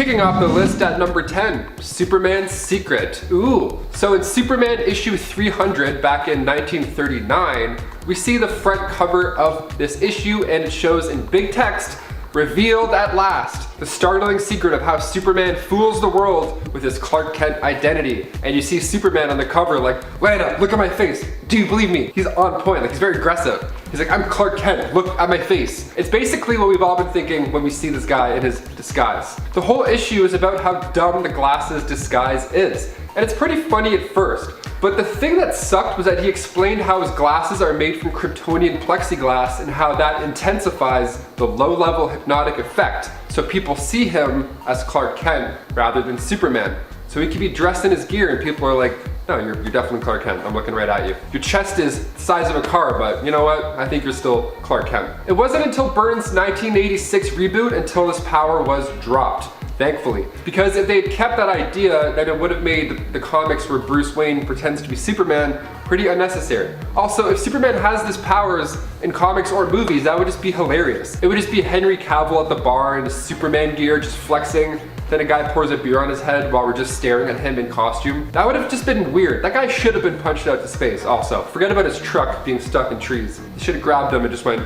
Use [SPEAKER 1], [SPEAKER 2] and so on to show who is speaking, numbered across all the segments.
[SPEAKER 1] Kicking off the list at number 10, Superman's Secret. Ooh, so in Superman issue 300 back in 1939, we see the front cover of this issue and it shows in big text, "Revealed at last, the startling secret of how Superman fools the world with his Clark Kent identity." And you see Superman on the cover like, "Lana, look at my face. Do you believe me?" He's on point, like he's very aggressive. He's like, "I'm Clark Kent, look at my face." It's basically what we've all been thinking when we see this guy in his disguise. The whole issue is about how dumb the glasses disguise is. And it's pretty funny at first. But the thing that sucked was that he explained how his glasses are made from Kryptonian plexiglass and how that intensifies the low-level hypnotic effect. So people see him as Clark Kent rather than Superman. So he can be dressed in his gear and people are like, "No, you're definitely Clark Kent. I'm looking right at you. Your chest is the size of a car, but you know what? I think you're still Clark Kent." It wasn't until Byrne's 1986 reboot until this power was dropped. Thankfully. Because if they'd kept that idea, then it would have made the comics where Bruce Wayne pretends to be Superman pretty unnecessary. Also, if Superman has these powers in comics or movies, that would just be hilarious. It would just be Henry Cavill at the bar in his Superman gear just flexing, then a guy pours a beer on his head while we're just staring at him in costume. That would have just been weird. That guy should have been punched out to space also. Forget about his truck being stuck in trees. He should have grabbed him and just went,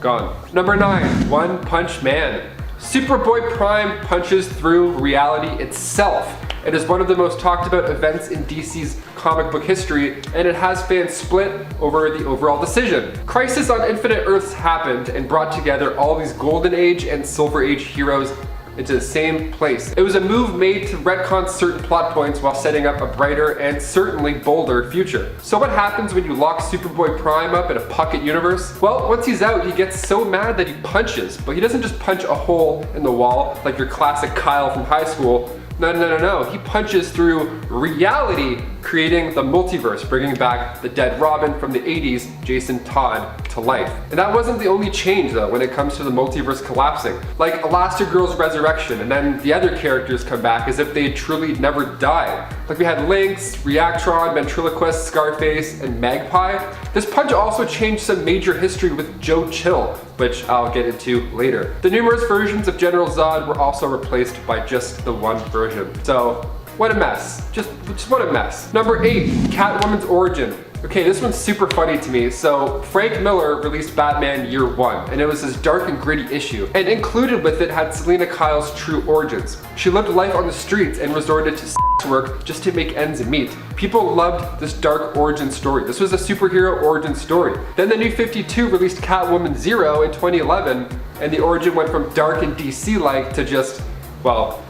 [SPEAKER 1] gone. Number 9, One Punch Man. Superboy Prime punches through reality itself. It is one of the most talked about events in DC's comic book history, and it has fans split over the overall decision. Crisis on Infinite Earths happened and brought together all these Golden Age and Silver Age heroes into the same place. It was a move made to retcon certain plot points while setting up a brighter and certainly bolder future. So what happens when you lock Superboy Prime up in a pocket universe? Well, once he's out, he gets so mad that he punches, but he doesn't just punch a hole in the wall like your classic Kyle from high school. No. He punches through reality, creating the multiverse, bringing back the dead Robin from the 80s, Jason Todd, to life. And that wasn't the only change though when it comes to the multiverse collapsing. Like Elastigirl's resurrection, and then the other characters come back as if they truly never died. Like we had Lynx, Reactron, Ventriloquist, Scarface, and Magpie. This punch also changed some major history with Joe Chill, which I'll get into later. The numerous versions of General Zod were also replaced by just the one version. So, what a mess. Just what a mess. Number 8, Catwoman's origin. Okay, this one's super funny to me. So, Frank Miller released Batman Year 1, and it was this dark and gritty issue. And included with it had Selena Kyle's true origins. She lived life on the streets and resorted to work just to make ends meet. People loved this dark origin story. This was a superhero origin story. Then the New 52 released Catwoman 0 in 2011, and the origin went from dark and DC-like to just, well,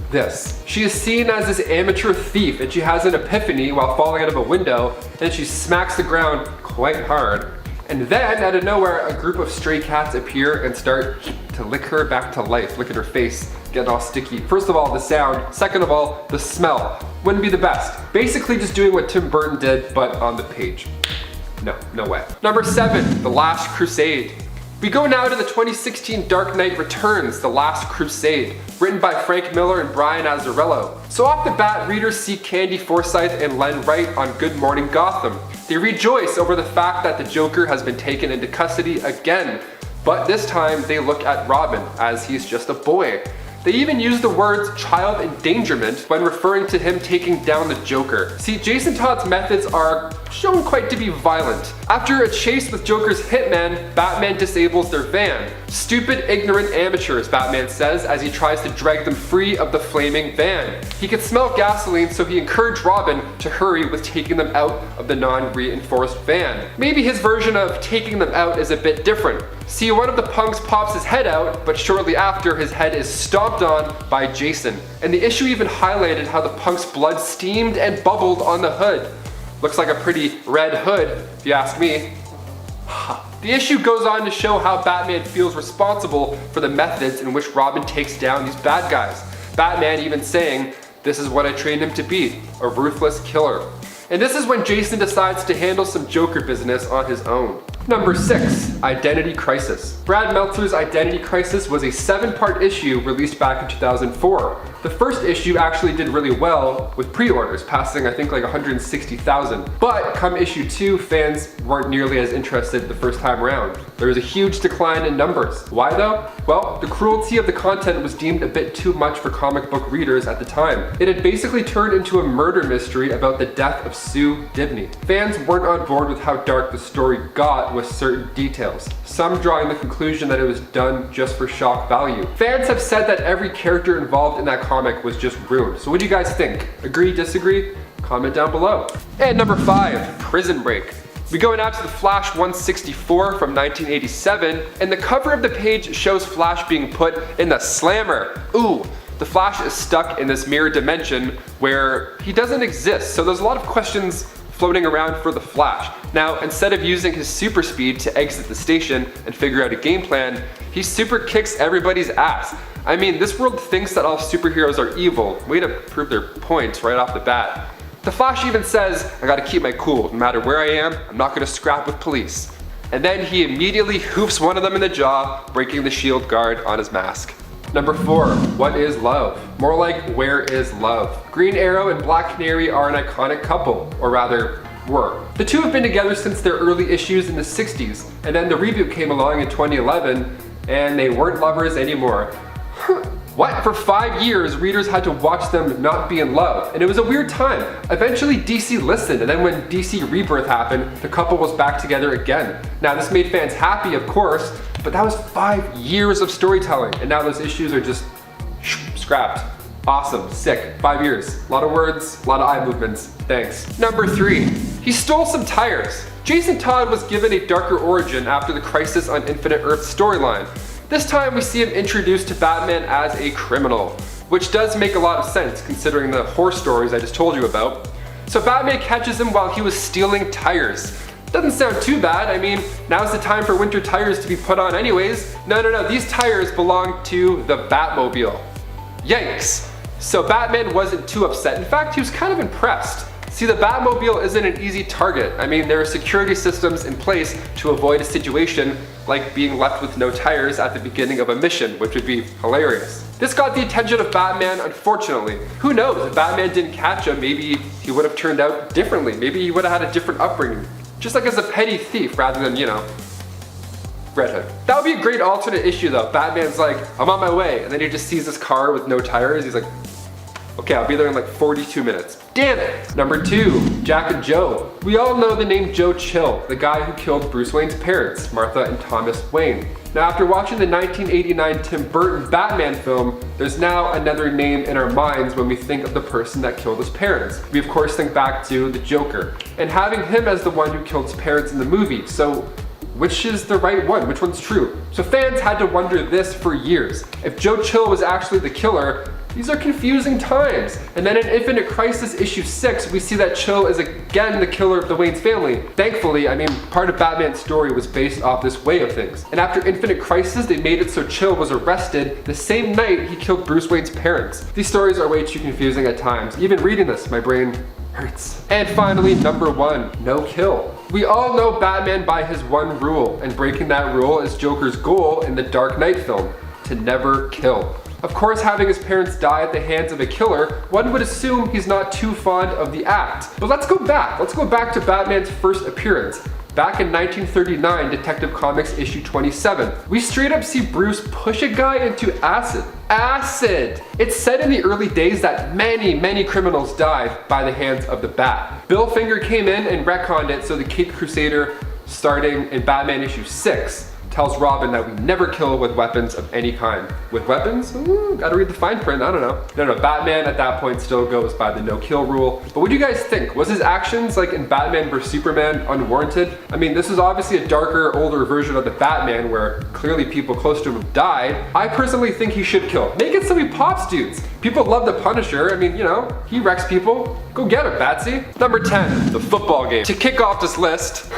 [SPEAKER 1] this. She is seen as this amateur thief, and she has an epiphany while falling out of a window, and she smacks the ground quite hard. And then, out of nowhere, a group of stray cats appear and start to lick her back to life. Look at her face, getting all sticky. First of all, the sound. Second of all, the smell. Wouldn't be the best. Basically just doing what Tim Burton did, but on the page. No way. Number 7, The Last Crusade. We go now to the 2016 Dark Knight Returns, The Last Crusade, written by Frank Miller and Brian Azzarello. So off the bat, readers see Candy Forsythe and Len Wright on Good Morning Gotham. They rejoice over the fact that the Joker has been taken into custody again, but this time they look at Robin as he's just a boy. They even use the words child endangerment when referring to him taking down the Joker. See, Jason Todd's methods are shown quite to be violent. After a chase with Joker's hitman, Batman disables their van. Stupid, ignorant amateurs, Batman says as he tries to drag them free of the flaming van. He could smell gasoline, so he encouraged Robin to hurry with taking them out of the non-reinforced van. Maybe his version of taking them out is a bit different. See, one of the punks pops his head out, but shortly after, his head is stomped on by Jason. And the issue even highlighted how the punk's blood steamed and bubbled on the hood. Looks like a pretty red hood, if you ask me. The issue goes on to show how Batman feels responsible for the methods in which Robin takes down these bad guys. Batman even saying, "This is what I trained him to be, a ruthless killer." And this is when Jason decides to handle some Joker business on his own. Number 6, Identity Crisis. Brad Meltzer's Identity Crisis was a 7-part issue released back in 2004. The first issue actually did really well with pre-orders, passing I think like 160,000. But come issue 2, fans weren't nearly as interested the first time around. There was a huge decline in numbers. Why though? Well, the cruelty of the content was deemed a bit too much for comic book readers at the time. It had basically turned into a murder mystery about the death of Sue Dibney. Fans weren't on board with how dark the story got with certain details, some drawing the conclusion that it was done just for shock value. Fans have said that every character involved in that comic was just ruined. So what do you guys think? Agree, disagree? Comment down below. And number 5, Prison Break. We go now to the Flash 164 from 1987, and the cover of the page shows Flash being put in the slammer. Ooh, the Flash is stuck in this mirror dimension where he doesn't exist, so there's a lot of questions floating around for the Flash. Now, instead of using his super speed to exit the station and figure out a game plan, he super kicks everybody's ass. I mean, this world thinks that all superheroes are evil. Way to prove their points right off the bat. The Flash even says, I gotta keep my cool. No matter where I am, I'm not gonna scrap with police. And then he immediately hoofs one of them in the jaw, breaking the shield guard on his mask. Number 4, what is love? More like, where is love? Green Arrow and Black Canary are an iconic couple, or rather, were. The two have been together since their early issues in the 60s, and then the reboot came along in 2011, and they weren't lovers anymore. What? For 5 years, readers had to watch them not be in love, and it was a weird time. Eventually, DC listened, and then when DC Rebirth happened, the couple was back together again. Now, this made fans happy, of course, but that was 5 years of storytelling, and now those issues are just scrapped. Awesome, sick, 5 years. A lot of words, a lot of eye movements, thanks. Number 3, he stole some tires. Jason Todd was given a darker origin after the Crisis on Infinite Earth storyline. This time we see him introduced to Batman as a criminal, which does make a lot of sense considering the horror stories I just told you about. So Batman catches him while he was stealing tires. Doesn't sound too bad. I mean, now's the time for winter tires to be put on anyways. No, these tires belong to the Batmobile. Yikes. So Batman wasn't too upset. In fact, he was kind of impressed. See, the Batmobile isn't an easy target. I mean, there are security systems in place to avoid a situation like being left with no tires at the beginning of a mission, which would be hilarious. This got the attention of Batman, unfortunately. Who knows, if Batman didn't catch him, maybe he would have turned out differently. Maybe he would have had a different upbringing. Just like as a petty thief rather than, you know, Red Hood. That would be a great alternate issue though. Batman's like, I'm on my way, and then he just sees this car with no tires. He's like, okay, I'll be there in like 42 minutes. Damn it! Number 2, Jack and Joe. We all know the name Joe Chill, the guy who killed Bruce Wayne's parents, Martha and Thomas Wayne. Now, after watching the 1989 Tim Burton Batman film, there's now another name in our minds when we think of the person that killed his parents. We of course think back to the Joker, and having him as the one who killed his parents in the movie. So, which is the right one? Which one's true? So fans had to wonder this for years. If Joe Chill was actually the killer, these are confusing times. And then in Infinite Crisis issue 6, we see that Chill is again the killer of the Wayne's family. Thankfully, I mean, part of Batman's story was based off this way of things. And after Infinite Crisis, they made it so Chill was arrested the same night he killed Bruce Wayne's parents. These stories are way too confusing at times. Even reading this, my brain hurts. And finally, number 1, no kill. We all know Batman by his one rule, and breaking that rule is Joker's goal in the Dark Knight film, to never kill. Of course, having his parents die at the hands of a killer, one would assume he's not too fond of the act. But let's go back. Let's go back to Batman's first appearance. Back in 1939, Detective Comics issue 27. We straight up see Bruce push a guy into acid. Acid! It's said in the early days that many criminals died by the hands of the Bat. Bill Finger came in and retconned it so the Caped Crusader, starting in Batman issue 6, tells Robin that we never kill with weapons of any kind. With weapons? Ooh, gotta read the fine print, I don't know. No, Batman at that point still goes by the no kill rule. But what do you guys think? Was his actions, like in Batman vs Superman, unwarranted? I mean, this is obviously a darker, older version of the Batman where clearly people close to him have died. I personally think he should kill. Make it so he pops dudes. People love the Punisher. I mean, you know, he wrecks people. Go get him, Batsy. Number 10, the football game. To kick off this list,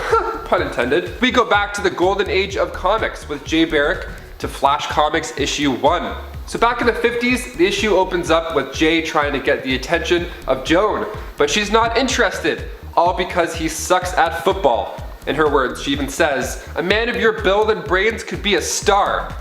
[SPEAKER 1] pun intended, we go back to the golden age of comics with Jay Barrick to Flash Comics issue 1. So back in the 50s, the issue opens up with Jay trying to get the attention of Joan, but she's not interested, all because he sucks at football. In her words, she even says, "A man of your build and brains could be a star."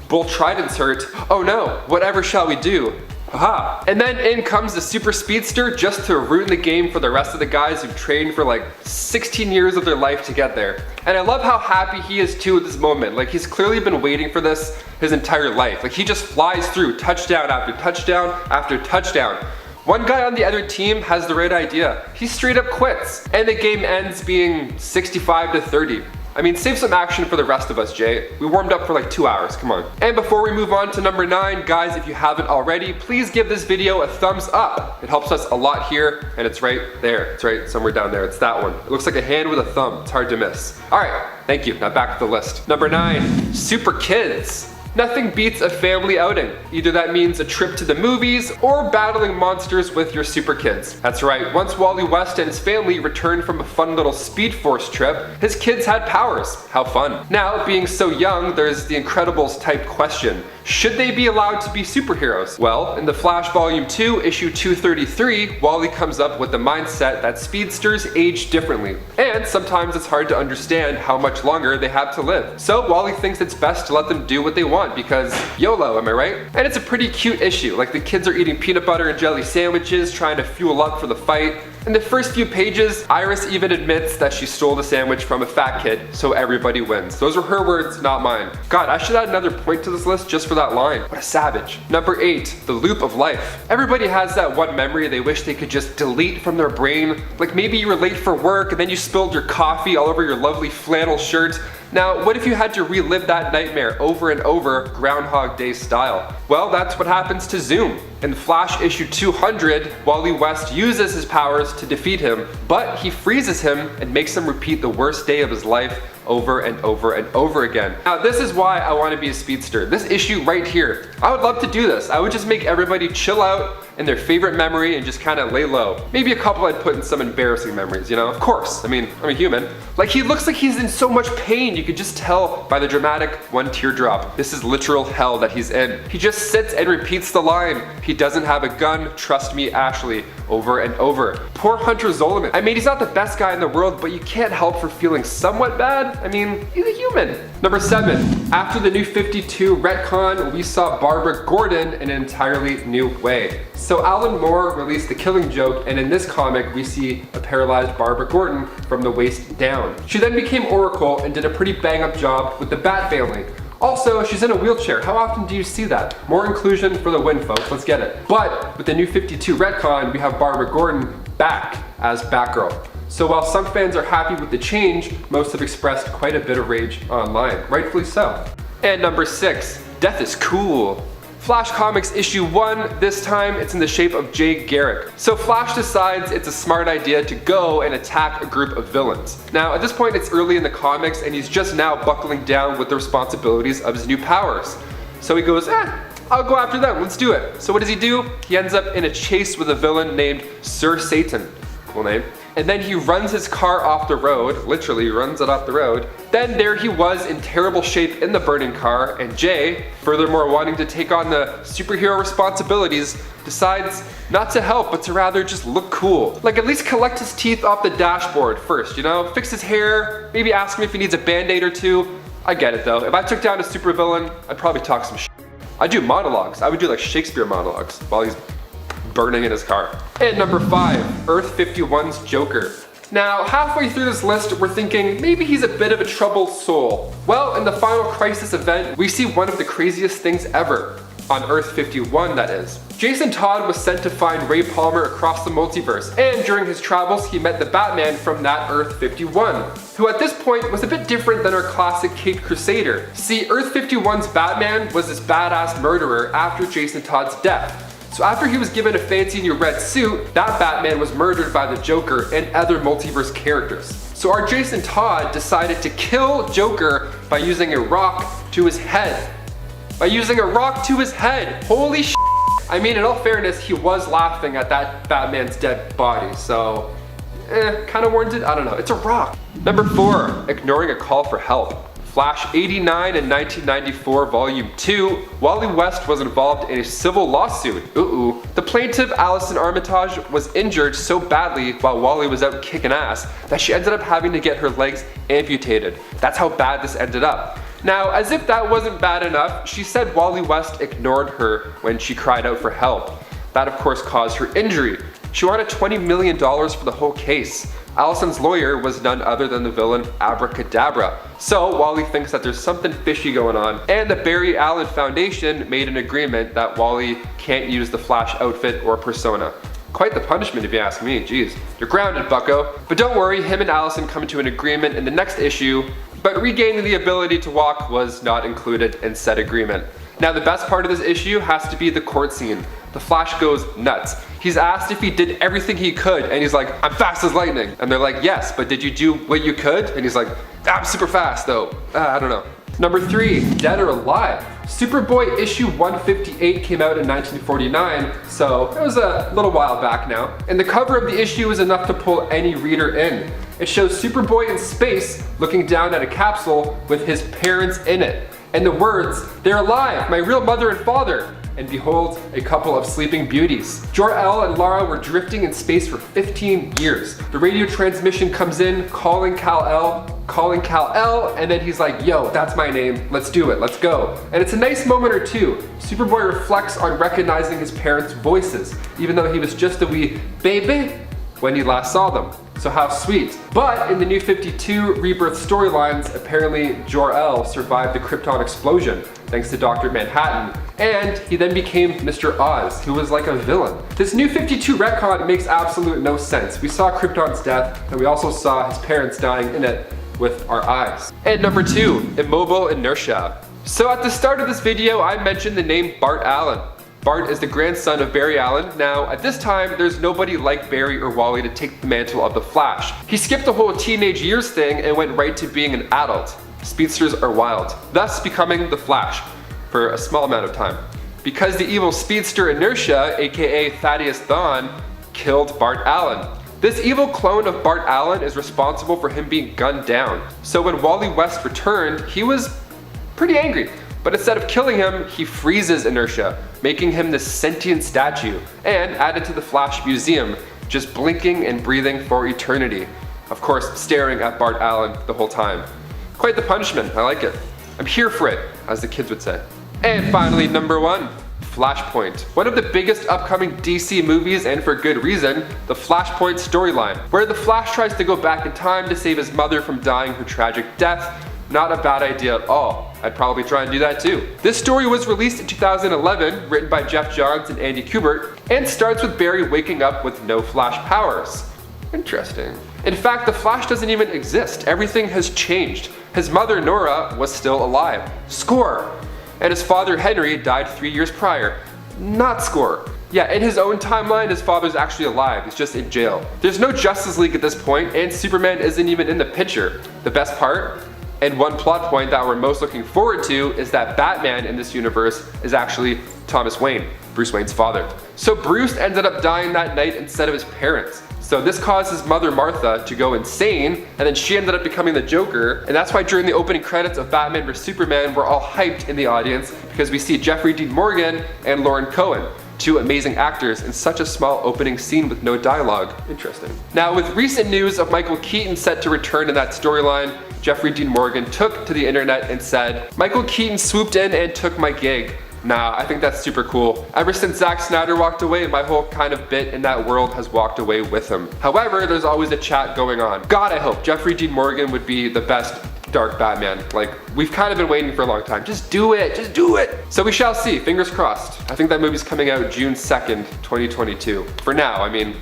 [SPEAKER 1] Both tridents hurt. Oh no, whatever shall we do? Haha. And then in comes the super speedster just to ruin the game for the rest of the guys who've trained for like 16 years of their life to get there. And I love how happy he is too at this moment. Like he's clearly been waiting for this his entire life. Like he just flies through touchdown after touchdown after touchdown. One guy on the other team has the right idea. He straight up quits. And the game ends being 65-30. I mean, save some action for the rest of us, Jay. We warmed up for like 2 hours, come on. And before we move on to number 9, guys, if you haven't already, please give this video a thumbs up. It helps us a lot here, and it's right there. It's right somewhere down there, it's that one. It looks like a hand with a thumb, it's hard to miss. All right, thank you, now back to the list. Number 9, super kids. Nothing beats a family outing. Either that means a trip to the movies or battling monsters with your super kids. That's right, once Wally West and his family returned from a fun little Speed Force trip, his kids had powers. How fun. Now, being so young, there's the Incredibles type question. Should they be allowed to be superheroes? Well, in the Flash Volume 2, issue 233, Wally comes up with the mindset that speedsters age differently. And sometimes it's hard to understand how much longer they have to live. So Wally thinks it's best to let them do what they want because YOLO, am I right? And it's a pretty cute issue. Like the kids are eating peanut butter and jelly sandwiches, trying to fuel up for the fight. In the first few pages, Iris even admits that she stole the sandwich from a fat kid, so everybody wins. Those were her words, not mine. God, I should add another point to this list just for that line. What a savage. Number 8, the loop of life. Everybody has that one memory they wish they could just delete from their brain. Like maybe you were late for work and then you spilled your coffee all over your lovely flannel shirt. Now, what if you had to relive that nightmare over and over, Groundhog Day style? Well, that's what happens to Zoom. In Flash issue 200, Wally West uses his powers to defeat him, but he freezes him and makes him repeat the worst day of his life over and over and over again. Now, this is why I want to be a speedster. This issue right here. I would love to do this. I would just make everybody chill out in their favorite memory and just kind of lay low. Maybe a couple I'd put in some embarrassing memories, you know? Of course, I mean, I'm a human. Like he looks like he's in so much pain. You could just tell by the dramatic one teardrop. This is literal hell that he's in. He just sits and repeats the line, "He doesn't have a gun, trust me, Ashley," over and over. Poor Hunter Zolomon. I mean, he's not the best guy in the world, but you can't help for feeling somewhat bad. I mean, he's a human. Number 7, after the New 52 retcon, we saw Barbara Gordon in an entirely new way. So Alan Moore released The Killing Joke, and in this comic we see a paralyzed Barbara Gordon from the waist down. She then became Oracle and did a pretty bang up job with the Bat family. Also, she's in a wheelchair. How often do you see that? More inclusion for the win, folks. Let's get it. But with the New 52 retcon, we have Barbara Gordon back as Batgirl. So while some fans are happy with the change, most have expressed quite a bit of rage online, rightfully so. And number 6, death is cool. Flash Comics issue 1, this time it's in the shape of Jay Garrick. So Flash decides it's a smart idea to go and attack a group of villains. Now at this point it's early in the comics and he's just now buckling down with the responsibilities of his new powers. So he goes, I'll go after them, let's do it. So what does he do? He ends up in a chase with a villain named Sir Satan. Cool name. And then he runs his car off the road, literally runs it off the road. Then there he was in terrible shape in the burning car, and Jay, furthermore wanting to take on the superhero responsibilities, decides not to help, but to rather just look cool. Like at least collect his teeth off the dashboard first, you know? Fix his hair, maybe ask him if he needs a band-aid or two. I get it though. If I took down a supervillain, I'd probably talk some shit. I'd do monologues. I would do like Shakespeare monologues while he's burning in his car. And number 5, Earth 51's Joker. Now, halfway through this list, we're thinking maybe he's a bit of a troubled soul. Well, in the Final Crisis event, we see one of the craziest things ever. On Earth 51, that is. Jason Todd was sent to find Ray Palmer across the multiverse, and during his travels, he met the Batman from that Earth 51, who at this point was a bit different than our classic Caped Crusader. See, Earth 51's Batman was this badass murderer after Jason Todd's death. So after he was given a fancy new red suit, that Batman was murdered by the Joker and other multiverse characters. So our Jason Todd decided to kill Joker by using a rock to his head. Holy shit. I mean, in all fairness, he was laughing at that Batman's dead body, so kind of warranted? I don't know. It's a rock. Number 4, ignoring a call for help. Flash 89 in 1994 Volume 2, Wally West was involved in a civil lawsuit. The plaintiff, Allison Armitage, was injured so badly while Wally was out kicking ass that she ended up having to get her legs amputated. That's how bad this ended up. Now, as if that wasn't bad enough, she said Wally West ignored her when she cried out for help. That of course caused her injury. She wanted $20 million for the whole case. Allison's lawyer was none other than the villain Abracadabra. So Wally thinks that there's something fishy going on, and the Barry Allen Foundation made an agreement that Wally can't use the Flash outfit or persona. Quite the punishment if you ask me, jeez. You're grounded, bucko. But don't worry, him and Allison come to an agreement in the next issue, but regaining the ability to walk was not included in said agreement. Now the best part of this issue has to be the court scene. The Flash goes nuts. He's asked if he did everything he could, and he's like, I'm fast as lightning. And they're like, yes, but did you do what you could? And he's like, I'm super fast though. I don't know. Number 3, Dead or Alive. Superboy issue 158 came out in 1949, so it was a little while back now. And the cover of the issue is enough to pull any reader in. It shows Superboy in space looking down at a capsule with his parents in it. And the words, "They're alive, my real mother and father." And behold, a couple of sleeping beauties. Jor-El and Lara were drifting in space for 15 years. The radio transmission comes in, calling Kal-El, and then he's like, yo, that's my name, let's do it, let's go. And it's a nice moment or two. Superboy reflects on recognizing his parents' voices, even though he was just a wee baby when he last saw them. So how sweet. But in the New 52 Rebirth storylines, apparently Jor-El survived the Krypton explosion, thanks to Dr. Manhattan, and he then became Mr. Oz, who was like a villain. This New 52 retcon makes absolute no sense. We saw Krypton's death, and we also saw his parents dying in it with our eyes. And number 2, Immobile Inertia. So at the start of this video, I mentioned the name Bart Allen. Bart is the grandson of Barry Allen. Now, at this time, there's nobody like Barry or Wally to take the mantle of the Flash. He skipped the whole teenage years thing and went right to being an adult. Speedsters are wild, thus becoming the Flash for a small amount of time. Because the evil speedster Inertia, aka Thaddeus Thawne, killed Bart Allen. This evil clone of Bart Allen is responsible for him being gunned down. So when Wally West returned, he was pretty angry. But instead of killing him, he freezes Inertia, making him this sentient statue, and added to the Flash Museum, just blinking and breathing for eternity. Of course, staring at Bart Allen the whole time. Quite the punishment, I like it. I'm here for it, as the kids would say. And finally, number 1, Flashpoint. One of the biggest upcoming DC movies, and for good reason, the Flashpoint storyline, where the Flash tries to go back in time to save his mother from dying her tragic death. Not a bad idea at all. I'd probably try and do that too. This story was released in 2011, written by Jeff Johns and Andy Kubert, and starts with Barry waking up with no Flash powers. Interesting. In fact, the Flash doesn't even exist. Everything has changed. His mother, Nora, was still alive. Score! And his father, Henry, died 3 years prior. Not score. Yeah, in his own timeline, his father's actually alive. He's just in jail. There's no Justice League at this point, and Superman isn't even in the picture. The best part? And one plot point that we're most looking forward to is that Batman in this universe is actually Thomas Wayne, Bruce Wayne's father. So Bruce ended up dying that night instead of his parents. So this caused his mother Martha to go insane, and then she ended up becoming the Joker. And that's why during the opening credits of Batman vs Superman, we're all hyped in the audience because we see Jeffrey Dean Morgan and Lauren Cohen, 2 amazing actors in such a small opening scene with no dialogue. Interesting. Now, with recent news of Michael Keaton set to return in that storyline, Jeffrey Dean Morgan took to the internet and said, Michael Keaton swooped in and took my gig. Nah, I think that's super cool. Ever since Zack Snyder walked away, my whole kind of bit in that world has walked away with him. However, there's always a chat going on. God, I hope Jeffrey Dean Morgan would be the best dark Batman. Like, we've kind of been waiting for a long time. Just do it, just do it. So we shall see, fingers crossed. I think that movie's coming out June 2nd, 2022. For now, I mean,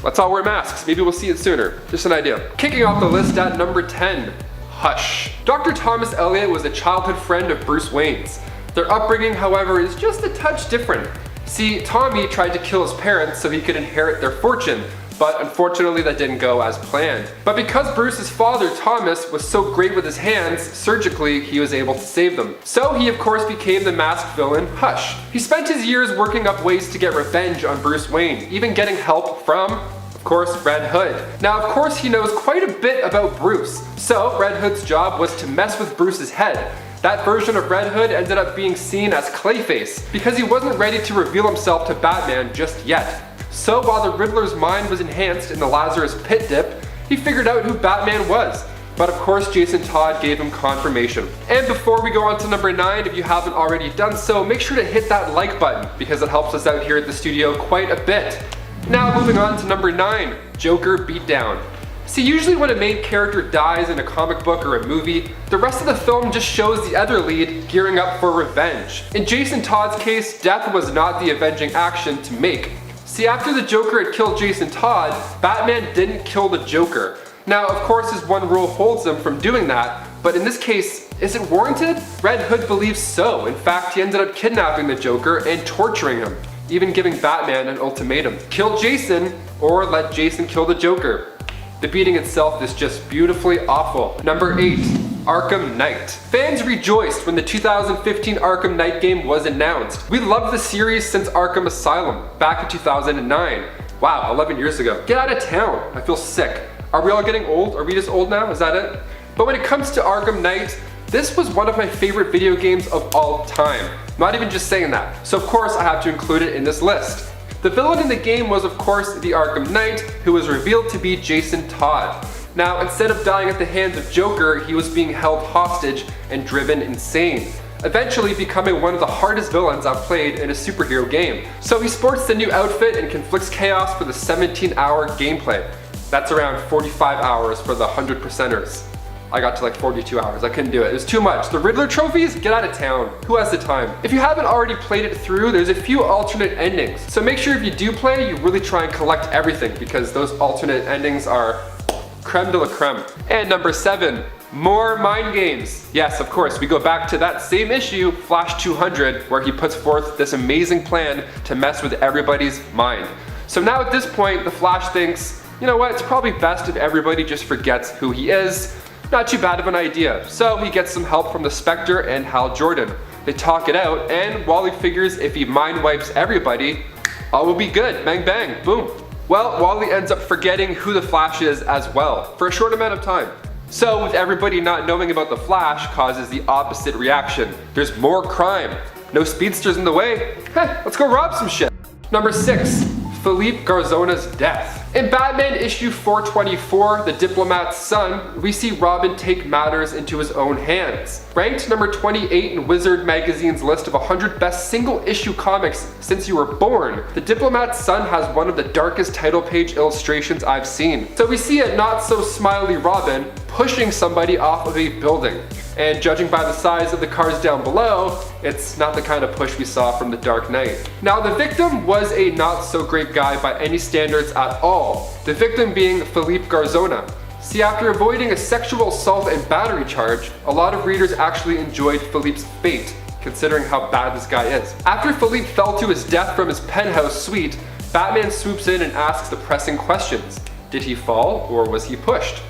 [SPEAKER 1] let's all wear masks. Maybe we'll see it sooner. Just an idea. Kicking off the list at number 10, Hush. Dr. Thomas Elliot was a childhood friend of Bruce Wayne's. Their upbringing, however, is just a touch different. See, Tommy tried to kill his parents so he could inherit their fortune, but unfortunately that didn't go as planned. But because Bruce's father, Thomas, was so great with his hands, surgically he was able to save them. So he of course became the masked villain, Hush. He spent his years working up ways to get revenge on Bruce Wayne, even getting help from, of Of course, Red Hood. Now, of course, he knows quite a bit about Bruce. So, Red Hood's job was to mess with Bruce's head. That version of Red Hood ended up being seen as Clayface, because he wasn't ready to reveal himself to Batman just yet. So, while the Riddler's mind was enhanced in the Lazarus Pit dip, he figured out who Batman was. But of course, Jason Todd gave him confirmation. And before we go on to number 9, if you haven't already done so, make sure to hit that like button, because it helps us out here at the studio quite a bit. Now moving on to number 9, Joker Beatdown. See, usually when a main character dies in a comic book or a movie, the rest of the film just shows the other lead gearing up for revenge. In Jason Todd's case, death was not the avenging action to make. See, after the Joker had killed Jason Todd, Batman didn't kill the Joker. Now, of course, his one rule holds him from doing that, but in this case, is it warranted? Red Hood believes so. In fact, he ended up kidnapping the Joker and torturing him, even giving Batman an ultimatum. Kill Jason, or let Jason kill the Joker. The beating itself is just beautifully awful. Number 8, Arkham Knight. Fans rejoiced when the 2015 Arkham Knight game was announced. We loved the series since Arkham Asylum, back in 2009. Wow, 11 years ago. Get out of town, I feel sick. Are we all getting old? Are we just old now? Is that it? But when it comes to Arkham Knight, this was one of my favorite video games of all time. Not even just saying that. So of course I have to include it in this list. The villain in the game was of course the Arkham Knight, who was revealed to be Jason Todd. Now, instead of dying at the hands of Joker, he was being held hostage and driven insane, eventually becoming one of the hardest villains I've played in a superhero game. So he sports the new outfit and conflicts chaos for the 17-hour gameplay. That's around 45 hours for the 100%ers. I got to like 42 hours, I couldn't do it. It was too much. The Riddler trophies? Get out of town. Who has the time? If you haven't already played it through, there's a few alternate endings. So make sure if you do play, you really try and collect everything, because those alternate endings are creme de la creme. And number 7, more mind games. Yes, of course, we go back to that same issue, Flash 200, where he puts forth this amazing plan to mess with everybody's mind. So now at this point, the Flash thinks, you know what, it's probably best if everybody just forgets who he is. Not too bad of an idea. So he gets some help from the Spectre and Hal Jordan. They talk it out, and Wally figures if he mind wipes everybody, all will be good. Bang bang, boom. Well, Wally ends up forgetting who the Flash is as well, for a short amount of time. So with everybody not knowing about the Flash causes the opposite reaction. There's more crime. No speedsters in the way. Heh, let's go rob some shit. Number 6, Philippe Garzona's death. In Batman issue 424, The Diplomat's Son, we see Robin take matters into his own hands. Ranked number 28 in Wizard magazine's list of 100 best single-issue comics since you were born, The Diplomat's Son has one of the darkest title page illustrations I've seen. So we see a not-so-smiley Robin pushing somebody off of a building. And judging by the size of the cars down below, it's not the kind of push we saw from The Dark Knight. Now, the victim was a not-so-great guy by any standards at all, the victim being Philippe Garzona. See, after avoiding a sexual assault and battery charge, a lot of readers actually enjoyed Philippe's fate, considering how bad this guy is. After Philippe fell to his death from his penthouse suite, Batman swoops in and asks the pressing questions. Did he fall, or was he pushed?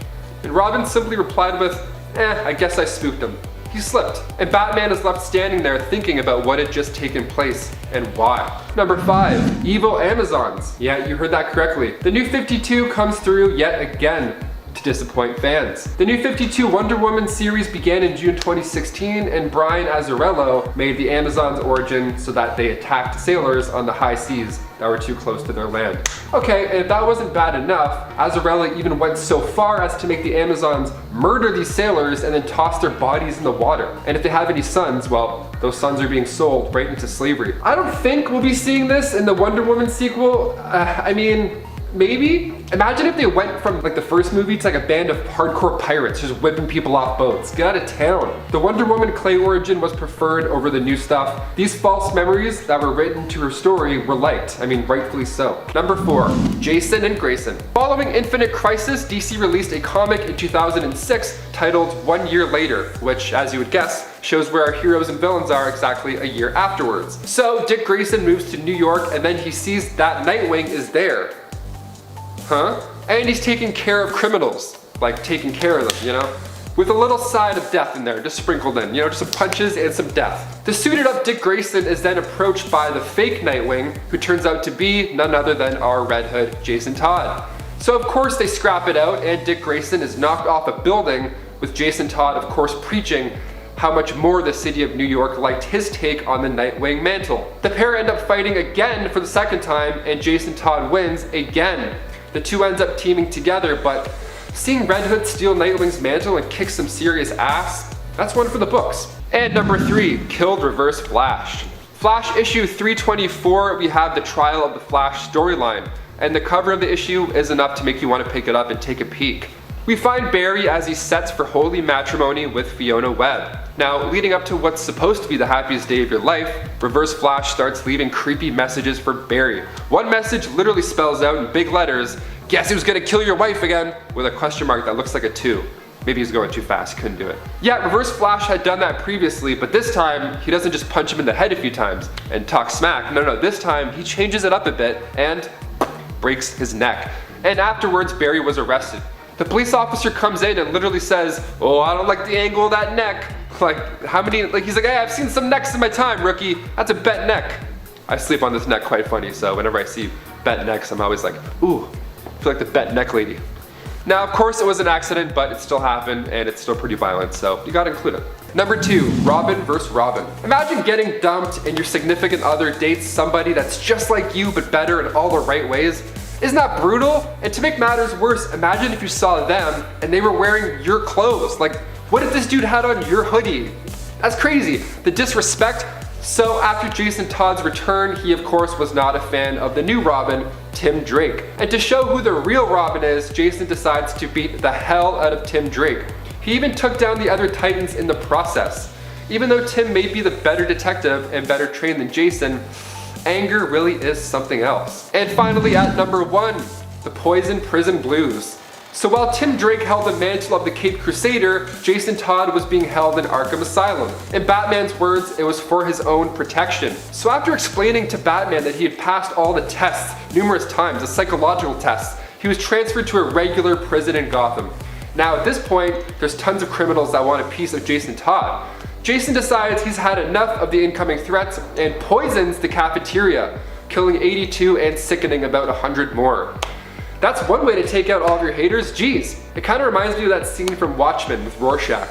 [SPEAKER 1] And Robin simply replied with, I guess I spooked him. He slipped. And Batman is left standing there thinking about what had just taken place and why. Number 5, Evil Amazons. Yeah, you heard that correctly. The New 52 comes through yet again to disappoint fans. The New 52 Wonder Woman series began in June 2016, and Brian Azzarello made the Amazons' origin so that they attacked sailors on the high seas that were too close to their land. Okay, and if that wasn't bad enough, Azzarello even went so far as to make the Amazons murder these sailors and then toss their bodies in the water. And if they have any sons, well, those sons are being sold right into slavery. I don't think we'll be seeing this in the Wonder Woman sequel. Maybe? Imagine if they went from like the first movie to like a band of hardcore pirates just whipping people off boats. Get out of town. The Wonder Woman Clay origin was preferred over the new stuff. These false memories that were written to her story were liked. Rightfully so. Number 4, Jason and Grayson. Following Infinite Crisis, DC released a comic in 2006 titled 1 Year Later, which, as you would guess, shows where our heroes and villains are exactly a year afterwards. So Dick Grayson moves to New York, and then he sees that Nightwing is there. And he's taking care of criminals. Like, taking care of them, you know? With a little side of death in there, just sprinkled in, you know, just some punches and some death. The suited up Dick Grayson is then approached by the fake Nightwing, who turns out to be none other than our Red Hood, Jason Todd. So of course they scrap it out and Dick Grayson is knocked off a building, with Jason Todd of course preaching how much more the city of New York liked his take on the Nightwing mantle. The pair end up fighting again for the second time and Jason Todd wins again. The two ends up teaming together, but seeing Red Hood steal Nightwing's mantle and kick some serious ass, that's one for the books. And number 3, killed Reverse Flash. Flash issue 324, we have the trial of the Flash storyline, and the cover of the issue is enough to make you want to pick it up and take a peek. We find Barry as he sets for holy matrimony with Fiona Webb. Now, leading up to what's supposed to be the happiest day of your life, Reverse Flash starts leaving creepy messages for Barry. One message literally spells out in big letters, "Guess who's gonna kill your wife again?" with a question mark that looks like a 2. Maybe he's going too fast, couldn't do it. Yeah, Reverse Flash had done that previously, but this time, he doesn't just punch him in the head a few times and talk smack. No, this time he changes it up a bit and breaks his neck. And afterwards, Barry was arrested. The police officer comes in and literally says, "Oh, I don't like the angle of that neck." He's like, "Hey, I've seen some necks in my time, rookie. That's a bent neck." I sleep on this neck quite funny, so whenever I see bent necks, I'm always like, ooh, I feel like the bent neck lady. Now, of course, it was an accident, but it still happened, and it's still pretty violent, so you gotta include it. Number 2, Robin vs. Robin. Imagine getting dumped and your significant other dates somebody that's just like you, but better in all the right ways. Isn't that brutal? And to make matters worse, imagine if you saw them and they were wearing your clothes. Like, what if this dude had on your hoodie? That's crazy. The disrespect. So after Jason Todd's return, he of course was not a fan of the new Robin, Tim Drake. And to show who the real Robin is, Jason decides to beat the hell out of Tim Drake. He even took down the other Titans in the process. Even though Tim may be the better detective and better trained than Jason, anger really is something else. And finally at number 1, the Poison Prison Blues. So while Tim Drake held the mantle of the Caped Crusader, Jason Todd was being held in Arkham Asylum. In Batman's words, it was for his own protection. So after explaining to Batman that he had passed all the tests numerous times, the psychological tests, he was transferred to a regular prison in Gotham. Now at this point, there's tons of criminals that want a piece of Jason Todd. Jason decides he's had enough of the incoming threats and poisons the cafeteria, killing 82 and sickening about 100 more. That's one way to take out all of your haters. Geez, it kind of reminds me of that scene from Watchmen with Rorschach.